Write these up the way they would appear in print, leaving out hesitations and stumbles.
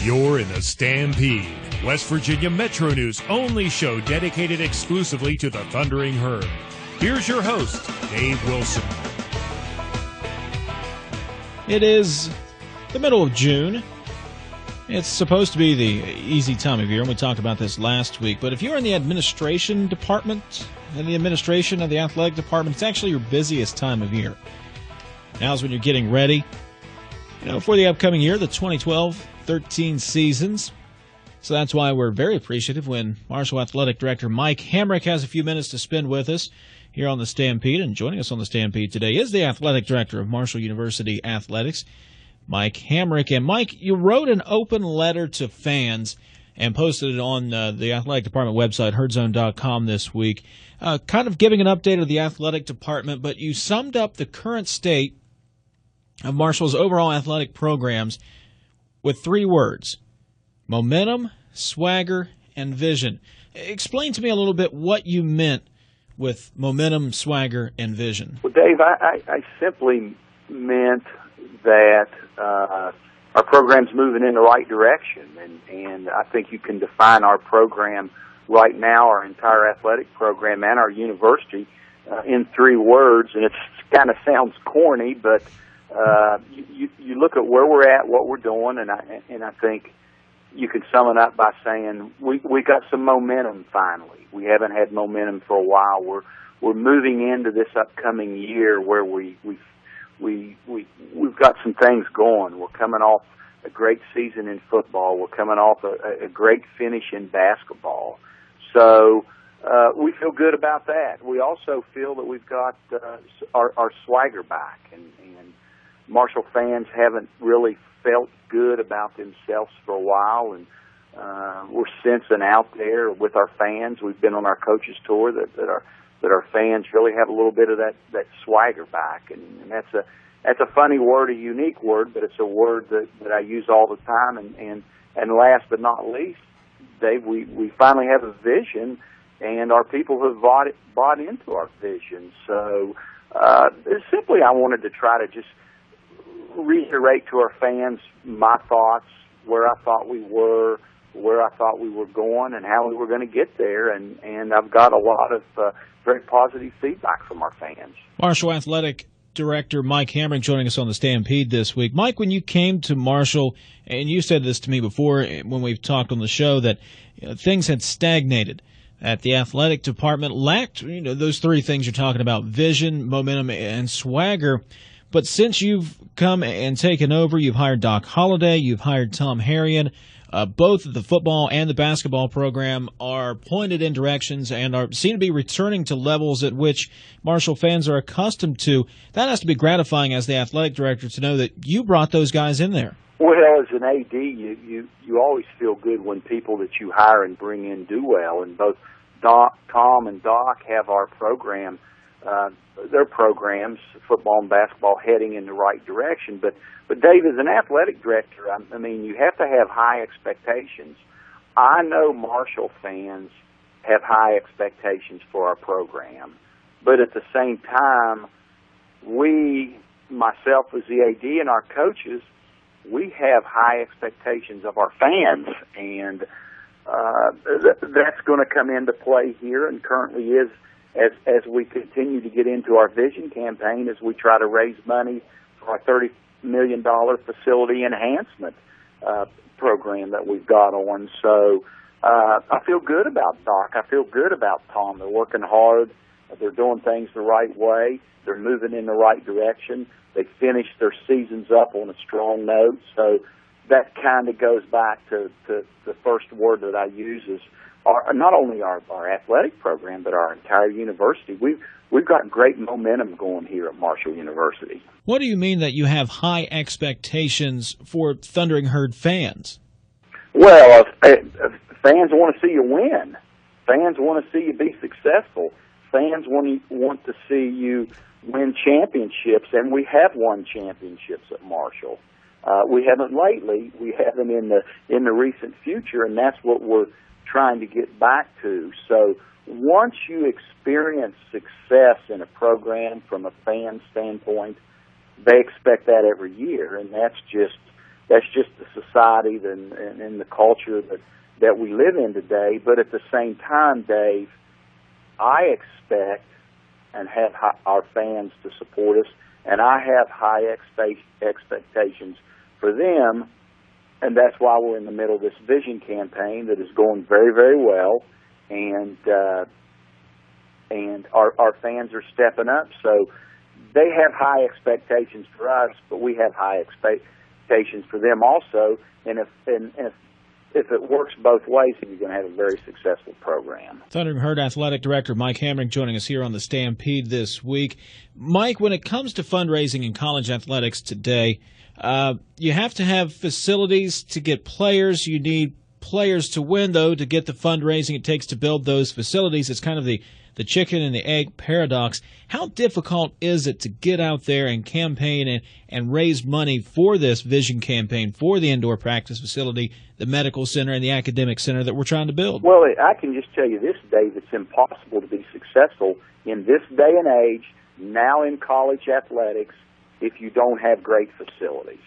You're in the Stampede, West Virginia Metro News' only show dedicated exclusively to the Thundering Herd. Here's your host, Dave Wilson. It is the middle of June. It's supposed to be the easy time of year, and we talked about this last week. But if you're in the administration department, in the administration of the athletic department, it's actually your busiest time of year. Now's when you're getting ready, for the upcoming year, the 2012-13 seasons. So that's why we're very appreciative when Marshall Athletic Director Mike Hamrick has a few minutes to spend with us here on the Stampede. And joining us on the Stampede today is the Athletic Director of Marshall University Athletics, Mike Hamrick. And Mike, you wrote an open letter to fans and posted it on the athletic department website, herdzone.com, this week, kind of giving an update of the athletic department, but you summed up the current state of Marshall's overall athletic programs with three words: momentum, swagger, and vision. Explain to me a little bit what you meant with momentum, swagger, and vision. Well, Dave, I simply meant that our program's moving in the right direction, and I think you can define our program right now, our entire athletic program and our university, in three words, and it kind of sounds corny, but you look at where we're at, what we're doing, and I think you can sum it up by saying we got some momentum finally. We haven't had momentum for a while. We're moving into this upcoming year where we've got some things going. We're coming off a great season in football. We're coming off a great finish in basketball. So we feel good about that. We also feel that we've got our swagger back, and Marshall fans haven't really felt good about themselves for a while, and we're sensing out there with our fans. We've been on our coaches tour that our fans really have a little bit of that swagger back, and that's a funny word, a unique word, but it's a word that I use all the time. And last but not least, Dave, we finally have a vision, and our people have bought into our vision. So simply, I wanted to try to just reiterate to our fans my thoughts, where I thought we were, where I thought we were going, and how we were going to get there. And I've got a lot of very positive feedback from our fans. Marshall Athletic Director Mike Hamrick joining us on the Stampede this week. Mike, when you came to Marshall, and you said this to me before when we've talked on the show, that things had stagnated, that the athletic department lacked those three things you're talking about: vision, momentum, and swagger. But since you've come and taken over, you've hired Doc Holliday, you've hired Tom Harrion. Both the football and the basketball program are pointed in directions and seem to be returning to levels at which Marshall fans are accustomed to. That has to be gratifying as the athletic director to know that you brought those guys in there. Well, as an AD, you always feel good when people that you hire and bring in do well. And both Tom and Doc have our program, their programs, football and basketball, heading in the right direction. But Dave, as an athletic director, I mean, you have to have high expectations. I know Marshall fans have high expectations for our program, but at the same time, myself as the AD and our coaches, we have high expectations of our fans, and that's going to come into play here, and currently is as we continue to get into our vision campaign, as we try to raise money for our $30 million facility enhancement program that we've got on. So I feel good about Doc. I feel good about Tom. They're working hard. They're doing things the right way. They're moving in the right direction. They finished their seasons up on a strong note. So that kind of goes back to the first word that I use is not only our athletic program, but our entire university. We've got great momentum going here at Marshall University. What do you mean that you have high expectations for Thundering Herd fans? Well, fans want to see you win. Fans want to see you be successful. Fans want to see you win championships, and we have won championships at Marshall. We haven't lately. We haven't in the recent future, and that's what we're trying to get back to. So once you experience success in a program from a fan standpoint, they expect that every year, and that's just the society and the culture that we live in today. But at the same time, Dave, I expect and have our fans to support us, and I have high expectations for them, and that's why we're in the middle of this vision campaign that is going very, very well, and our fans are stepping up. So they have high expectations for us, but we have high expectations for them also. And if it works both ways, then you're going to have a very successful program. Thundering Herd Athletic Director Mike Hamrick joining us here on the Stampede this week. Mike, when it comes to fundraising in college athletics today, you have to have facilities to get players. You need players to win, though, to get the fundraising it takes to build those facilities. It's kind of the chicken and the egg paradox. How difficult is it to get out there and campaign and raise money for this vision campaign, for the indoor practice facility, the medical center, and the academic center that we're trying to build? Well, I can just tell you this, Dave, it's impossible to be successful in this day and age, now in college athletics, if you don't have great facilities.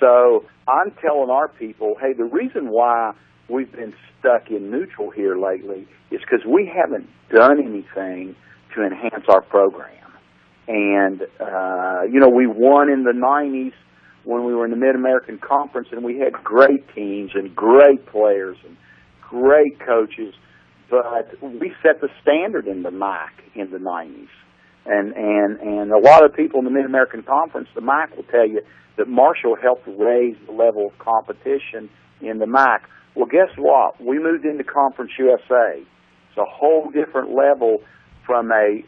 So I'm telling our people, hey, the reason why we've been stuck in neutral here lately is because we haven't done anything to enhance our program. And, we won in the 90s when we were in the Mid-American Conference, and we had great teams and great players and great coaches, but we set the standard in the MAC in the 90s. And a lot of people in the Mid-American Conference, the MAC will tell you that Marshall helped raise the level of competition in the MAC. Well, guess what? We moved into Conference USA. It's a whole different level from a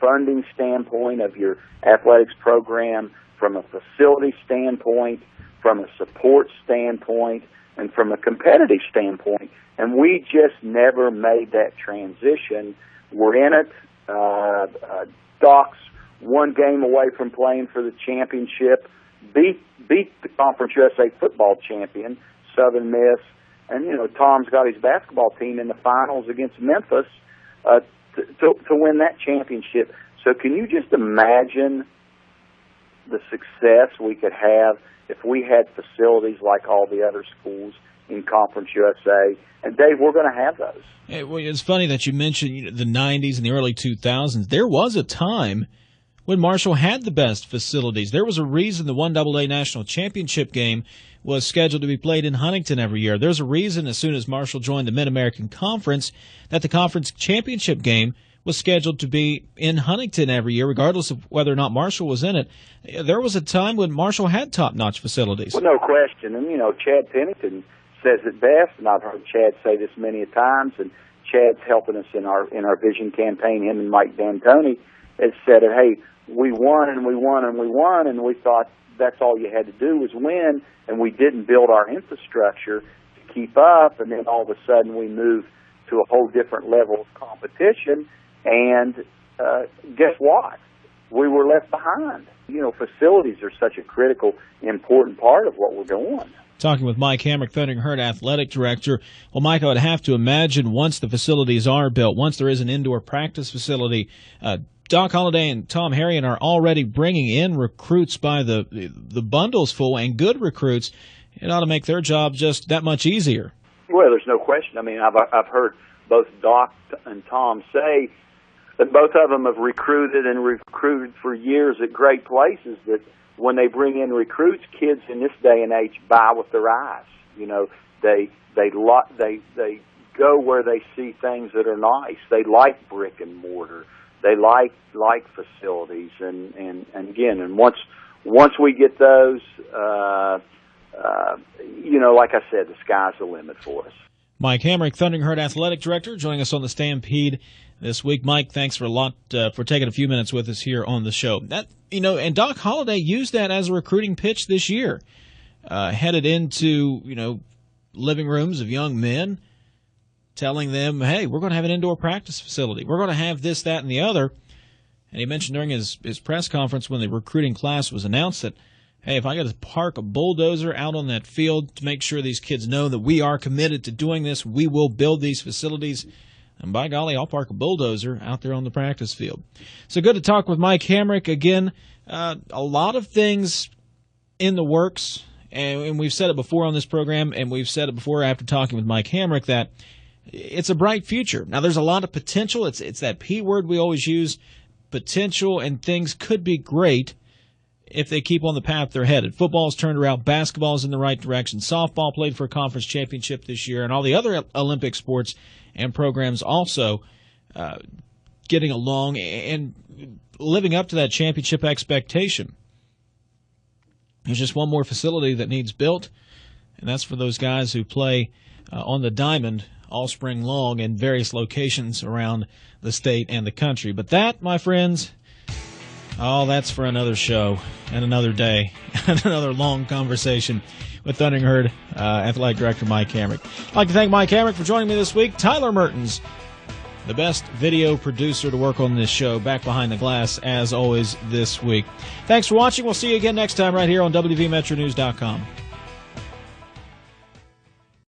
funding standpoint of your athletics program, from a facility standpoint, from a support standpoint, and from a competitive standpoint. And we just never made that transition. We're in it. Doc's one game away from playing for the championship, beat the Conference USA football champion, Southern Miss, and Tom's got his basketball team in the finals against Memphis to win that championship. So can you just imagine the success we could have if we had facilities like all the other schools in Conference USA? And Dave, we're going to have those. It's funny that you mentioned the 90s and the early 2000s. There was a time when Marshall had the best facilities. There was a reason the 1AA National Championship game was scheduled to be played in Huntington every year. There's a reason, as soon as Marshall joined the Mid-American Conference, that the conference championship game was scheduled to be in Huntington every year, regardless of whether or not Marshall was in it. There was a time when Marshall had top-notch facilities. Well, no question. And, Chad Pennington says it best, and I've heard Chad say this many a times, and Chad's helping us in our vision campaign. Him and Mike D'Antoni has said it, hey, we won and we won and we won, and we thought that's all you had to do was win, and we didn't build our infrastructure to keep up, and then all of a sudden we moved to a whole different level of competition, and guess what? We were left behind. Facilities are such a critical, important part of what we're doing. Talking with Mike Hamrick, Thundering Herd Athletic Director. Well, Mike, I would have to imagine once the facilities are built, once there is an indoor practice facility, Doc Holliday and Tom Harrion are already bringing in recruits by the bundles full, and good recruits. It ought to make their job just that much easier. Well, there's no question. I mean, I've heard both Doc and Tom say that both of them have recruited for years at great places, that when they bring in recruits, kids in this day and age buy with their eyes. They go where they see things that are nice. They like brick and mortar. They like facilities, and once we get those, like I said, the sky's the limit for us. Mike Hamrick, Thundering Herd Athletic Director, joining us on the Stampede this week. Mike, thanks for taking a few minutes with us here on the show. And Doc Holliday used that as a recruiting pitch this year, headed into living rooms of young men, telling them, hey, we're going to have an indoor practice facility. We're going to have this, that, and the other. And he mentioned during his press conference when the recruiting class was announced that, hey, if I got to park a bulldozer out on that field to make sure these kids know that we are committed to doing this, we will build these facilities, and by golly, I'll park a bulldozer out there on the practice field. So good to talk with Mike Hamrick again. A lot of things in the works and we've said it before on this program, and we've said it before after talking with Mike Hamrick, that it's a bright future. Now, there's a lot of potential. It's that P word we always use, potential, and things could be great if they keep on the path they're headed. Football's turned around. Basketball's in the right direction. Softball played for a conference championship this year, and all the other Olympic sports and programs also getting along and living up to that championship expectation. There's just one more facility that needs built, and that's for those guys who play on the diamond all spring long in various locations around the state and the country. But that, my friends, that's for another show and another day and another long conversation with Thundering Herd Athletic Director Mike Hamrick. I'd like to thank Mike Hamrick for joining me this week. Tyler Mertens, the best video producer to work on this show, back behind the glass as always this week. Thanks for watching. We'll see you again next time right here on WVMetroNews.com.